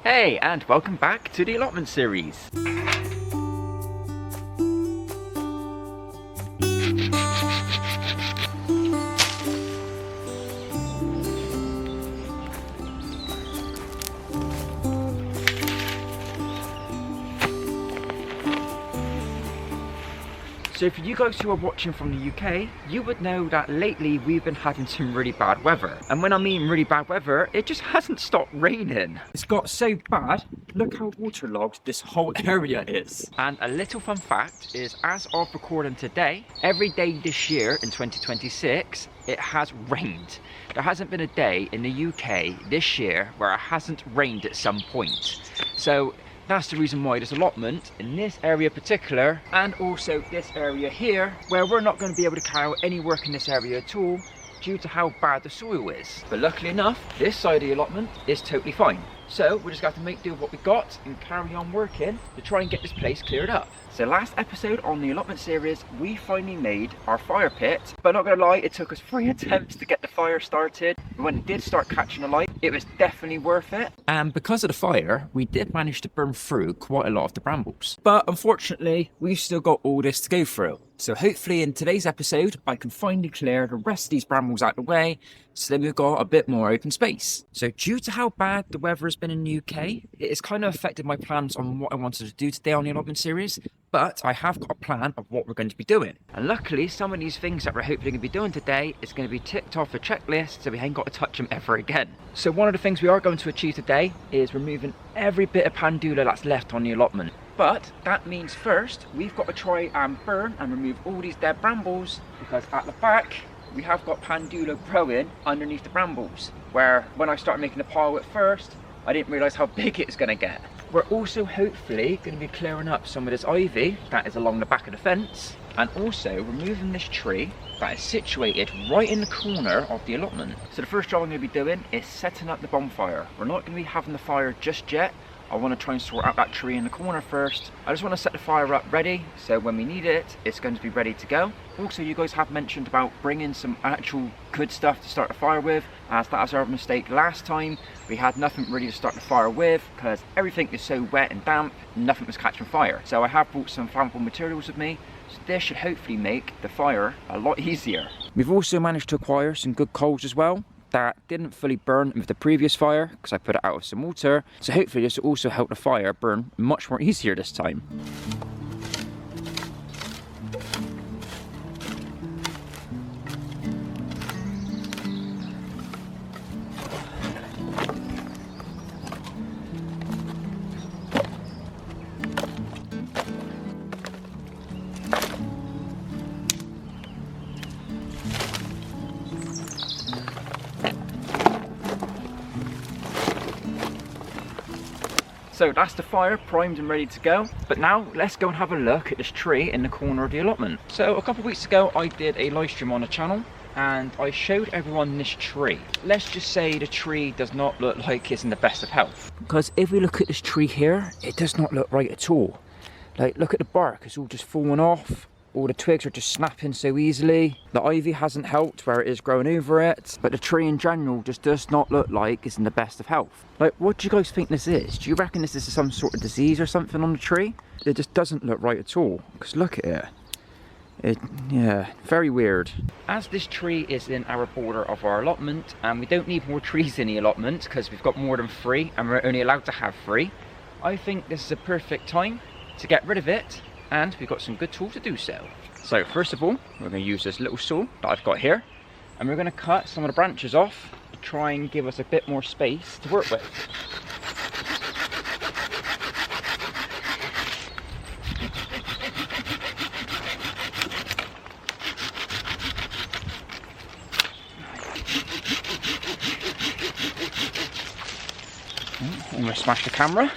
Hey, and welcome back to the Allotment series. So for you guys who are watching from the UK, you would know that lately we've been having some really bad weather. And when I mean really bad weather, it just hasn't stopped raining. It's got so bad, look how waterlogged this whole area is. And a little fun fact is, as of recording today, every day this year in 2026, it has rained. There hasn't been a day in the UK this year where it hasn't rained at some point. So that's the reason why this allotment in this area in particular, and also this area here, where we're not going to be able to carry out any work in this area at all due to how bad the soil is. But luckily enough, this side of the allotment is totally fine. So we're just going to have to make do with what we got and carry on working to try and get this place cleared up. So last episode on the allotment series, we finally made our fire pit. But not gonna lie, it took us 3 attempts to get the fire started. But when it did start catching alight, it was definitely worth it. And because of the fire, we did manage to burn through quite a lot of the brambles. But unfortunately, we've still got all this to go through. So hopefully in today's episode, I can finally clear the rest of these brambles out of the way, so then we've got a bit more open space. So due to how bad the weather has been in the UK, it has kind of affected my plans on what I wanted to do today on the allotment series, but I have got a plan of what we're going to be doing. And luckily, some of these things that we're hopefully going to be doing today is going to be ticked off the checklist, so we ain't got to touch them ever again. So one of the things we are going to achieve today is removing every bit of pendula that's left on the allotment. But that means first, we've got to try and burn and remove all these dead brambles, because at the back, we have got pendula growing underneath the brambles, where when I started making the pile at first, I didn't realise how big it's going to get. We're also hopefully going to be clearing up some of this ivy that is along the back of the fence, and also removing this tree that is situated right in the corner of the allotment. So the first job I'm going to be doing is setting up the bonfire. We're not going to be having the fire just yet. I want to try and sort out that tree in the corner first. I just want to set the fire up ready, so when we need it, it's going to be ready to go. Also, you guys have mentioned about bringing some actual good stuff to start the fire with, as that was our mistake last time. We had nothing really to start the fire with, because everything is so wet and damp, nothing was catching fire. So I have brought some flammable materials with me, so this should hopefully make the fire a lot easier. We've also managed to acquire some good coals as well that didn't fully burn with the previous fire, because I put it out with some water. So hopefully this will also help the fire burn much more easier this time. So that's the fire primed and ready to go. But now let's go and have a look at this tree in the corner of the allotment. So a couple of weeks ago I did a live stream on the channel and I showed everyone this tree. Let's just say the tree does not look like it's in the best of health. Because if we look at this tree here, it does not look right at all. Like, look at the bark, it's all just falling off. All the twigs are just snapping so easily. The ivy hasn't helped where it is growing over it. But the tree in general just does not look like it's in the best of health. Like, what do you guys think this is? Do you reckon this is some sort of disease or something on the tree? It just doesn't look right at all. Because look at it. Yeah, very weird. As this tree is in our border of our allotment, and we don't need more trees in the allotment because we've got more than 3 and we're only allowed to have 3, I think this is a perfect time to get rid of it. And we've got some good tools to do so. So first of all, we're going to use this little saw that I've got here, and we're going to cut some of the branches off to try and give us a bit more space to work with. Almost smashed the camera.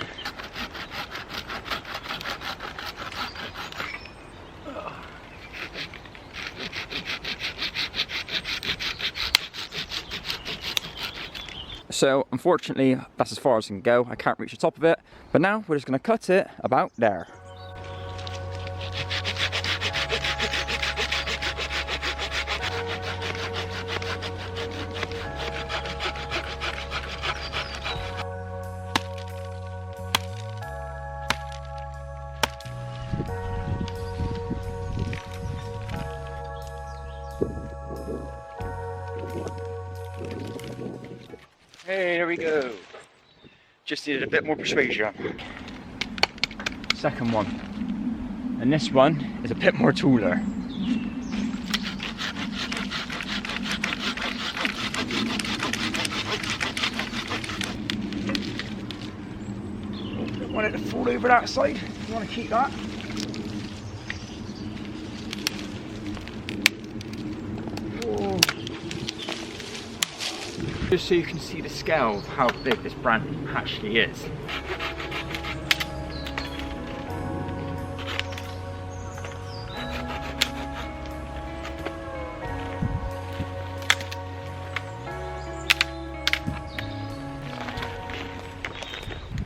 So unfortunately, that's as far as I can go. I can't reach the top of it. But now we're just going to cut it about there. Hey, there we go. Just needed a bit more persuasion. Second one. And this one is a bit more taller. Don't want it to fall over that side. You want to keep that. Oh. Just so you can see the scale of how big this branch actually is.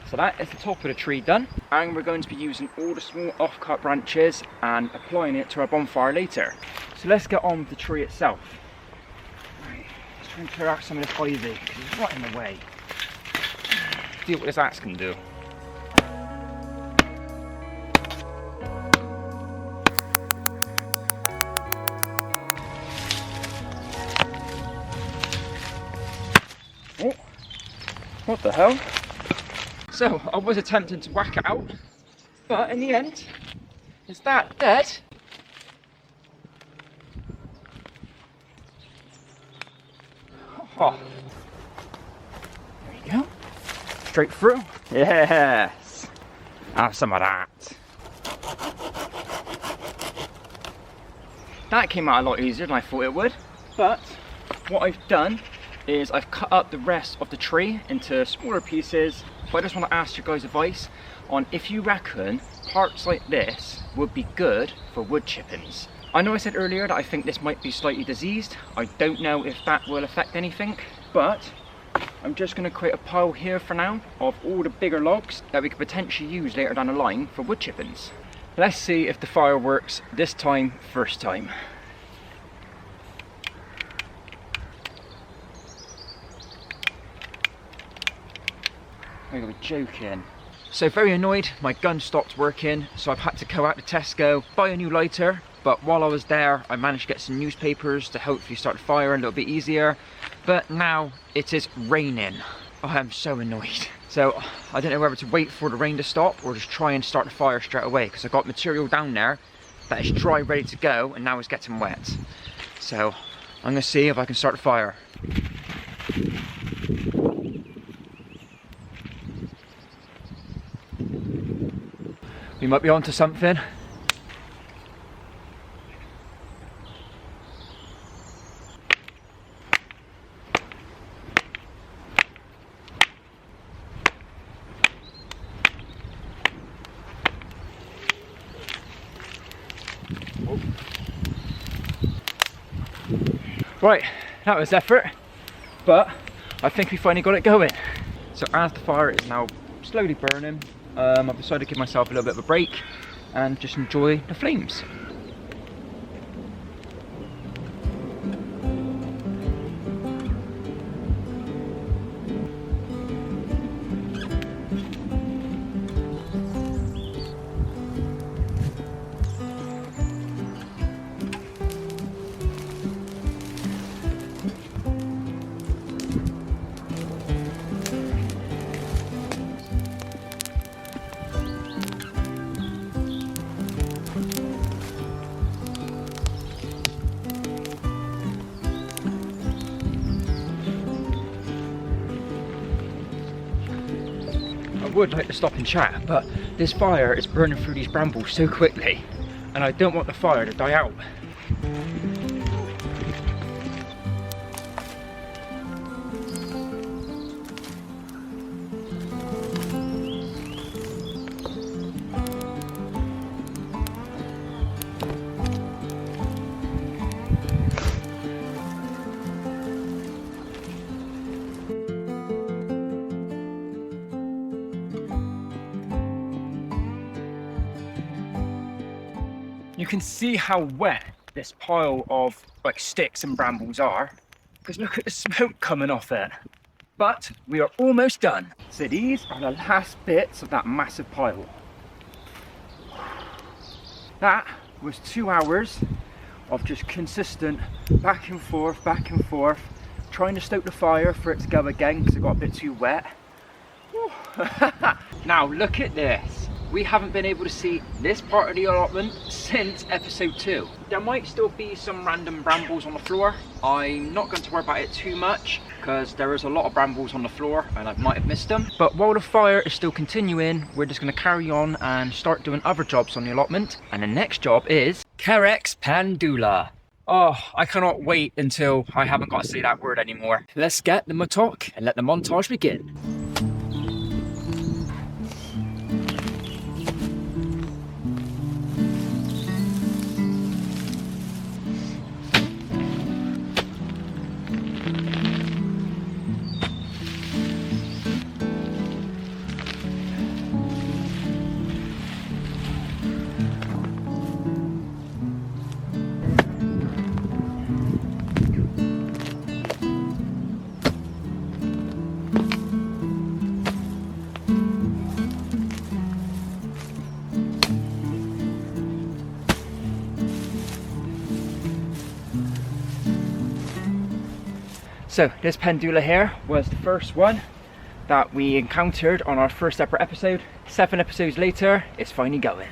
So that is the top of the tree done, and we're going to be using all the small off-cut branches and applying it to our bonfire later. So let's get on with the tree itself. Right, let's try and clear out some of this ivy because it's right in the way. See what this axe can do. Oh, what the hell? So, I was attempting to whack it out, but in the end, is that dead? Oh. There you go. Straight through. Yes! Have some of that. That came out a lot easier than I thought it would, but what I've done is I've cut up the rest of the tree into smaller pieces. But I just want to ask your guys' advice on if you reckon parts like this would be good for wood chippings. I know I said earlier that I think this might be slightly diseased. I don't know if that will affect anything, but I'm just going to create a pile here for now of all the bigger logs that we could potentially use later down the line for wood chippings. Let's see if the fire works this time, first time. I gotta be joking. So very annoyed, my gun stopped working, so I've had to go out to Tesco, buy a new lighter, but while I was there I managed to get some newspapers to hopefully start the fire a little bit easier, but now it is raining. I am so annoyed. So I don't know whether to wait for the rain to stop or just try and start the fire straight away, because I got material down there that is dry, ready to go, and now it's getting wet. So I'm gonna see if I can start the fire. We might be onto something. Oh. Right, that was effort, but I think we finally got it going. So as the fire is now slowly burning, I've decided to give myself a little bit of a break and just enjoy the flames. I would like to stop and chat, but this fire is burning through these brambles so quickly, and I don't want the fire to die out. You can see how wet this pile of like sticks and brambles are, because look at the smoke coming off it. But we are almost done. So these are the last bits of that massive pile. That was 2 hours of just consistent back and forth, Trying to stoke the fire for it to go again because it got a bit too wet. Now look at this. We haven't been able to see this part of the allotment since episode 2. There might still be some random brambles on the floor. I'm not going to worry about it too much because there is a lot of brambles on the floor and I might have missed them. But while the fire is still continuing, we're just going to carry on and start doing other jobs on the allotment. And the next job is carex pendula. Oh, I cannot wait until I haven't got to say that word anymore. Let's get the mattock and let the montage begin. So this pendula here was the first one that we encountered on our first ever episode. 7 episodes later, it's finally going.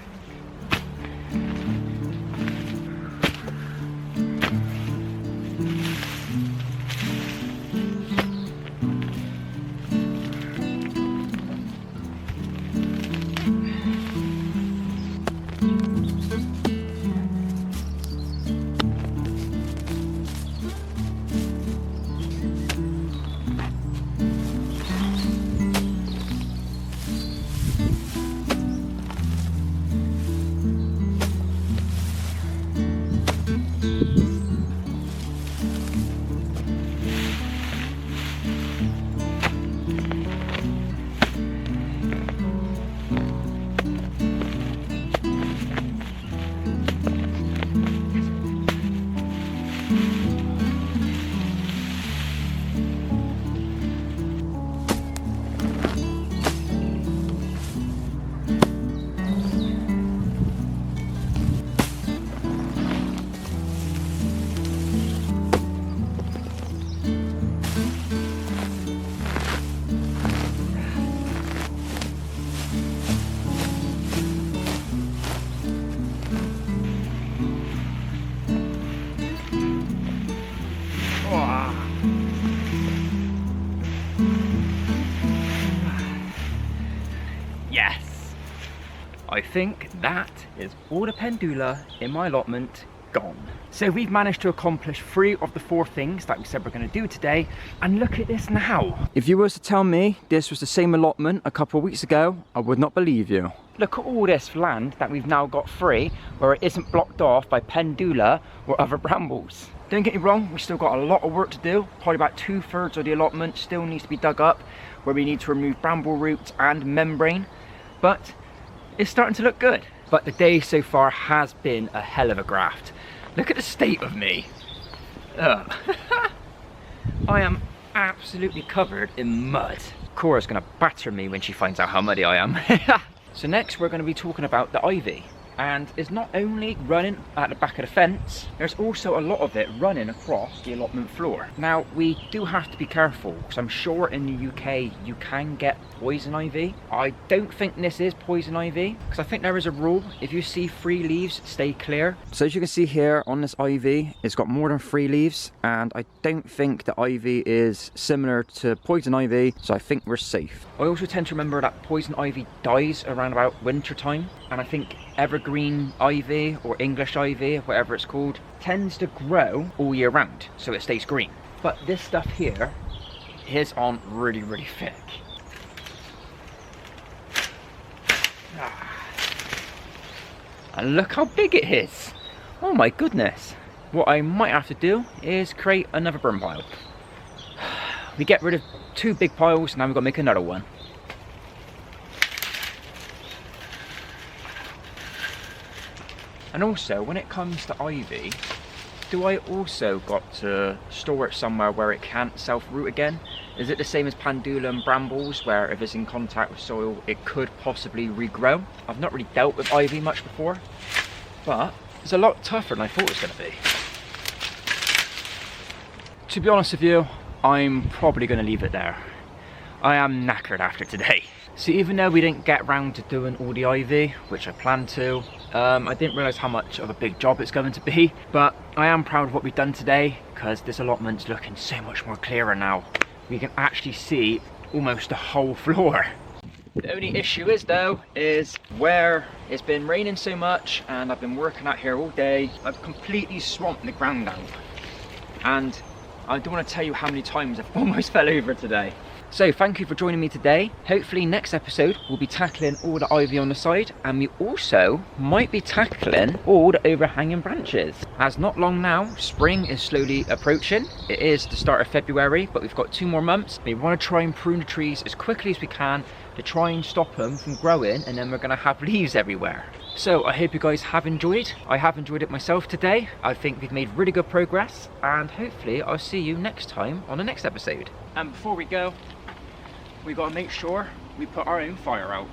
Yes! I think that is all the pendula in my allotment gone. So we've managed to accomplish 3 of the 4 things that we said we're going to do today, and look at this now. If you were to tell me this was the same allotment a couple of weeks ago, I would not believe you. Look at all this land that we've now got free where it isn't blocked off by pendula or other brambles. Don't get me wrong, we've still got a lot of work to do. Probably about 2/3 of the allotment still needs to be dug up where we need to remove bramble roots and membrane, but it's starting to look good. But the day so far has been a hell of a graft. Look at the state of me. I am absolutely covered in mud. Cora's gonna batter me when she finds out how muddy I am. So next we're gonna be talking about the ivy. And it's not only running at the back of the fence, there's also a lot of it running across the allotment floor. Now we do have to be careful because I'm sure in the UK you can get poison ivy. I don't think this is poison ivy because I think there is a rule: if you see 3 leaves, stay clear. So as you can see here on this ivy, it's got more than 3 leaves, and I don't think the ivy is similar to poison ivy, so I think we're safe. I also tend to remember that poison ivy dies around about winter time, and I think evergreen ivy or English ivy, whatever it's called, tends to grow all year round, so it stays green. But this stuff here is on really, really thick. And look how big it is. Oh my goodness. What I might have to do is create another burn pile. We get rid of 2 big piles, now we've got to make another one. And also, when it comes to ivy, do I also got to store it somewhere where it can't self-root again? Is it the same as pendula and brambles, where if it's in contact with soil, it could possibly regrow? I've not really dealt with ivy much before, but it's a lot tougher than I thought it was going to be. To be honest with you, I'm probably going to leave it there. I am knackered after today. So even though we didn't get round to doing all the ivy, which I planned to, I didn't realise how much of a big job it's going to be, but I am proud of what we've done today, because this allotment's looking so much more clearer now. We can actually see almost the whole floor. The only issue is though, is where it's been raining so much and I've been working out here all day, I've completely swamped the ground now. And I don't want to tell you how many times I've almost fell over today. So thank you for joining me today. Hopefully next episode we'll be tackling all the ivy on the side, and we also might be tackling all the overhanging branches. As not long now, spring is slowly approaching. It is the start of February, but we've got 2 more months. We want to try and prune the trees as quickly as we can to try and stop them from growing, and then we're going to have leaves everywhere. So I hope you guys have enjoyed. I have enjoyed it myself today. I think we've made really good progress, and hopefully I'll see you next time on the next episode. And before we go, we got to make sure we put our own fire out.